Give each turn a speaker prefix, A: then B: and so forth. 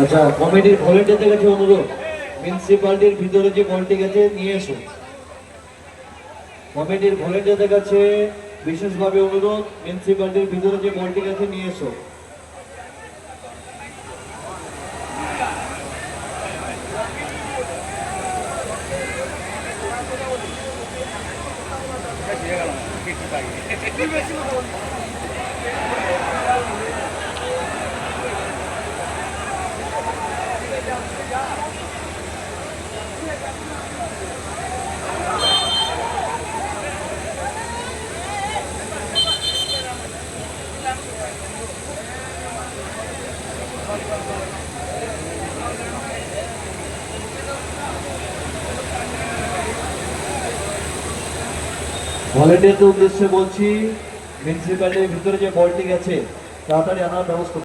A: আচ্ছা, কমিটির ভলেন্টিয়ারদের কাছে অনুরোধ, মিউনিসিপ্যালিটির ভিতরে যে বলটি গেছে নিয়ে এসো। কমিটির ভলেন্টিয়ারদের কাছে বিশেষভাবে অনুরোধ, মিউনিসিপ্যালিটির ভিতরে যে বলটি গেছে নিয়ে এসো। ভলেন্টিয়ারদের উদ্দেশ্যে বলছি, মিউনিসিপ্যালিটির ভিতরে যে বলটি গেছে তাড়াতাড়ি আনার ব্যবস্থা।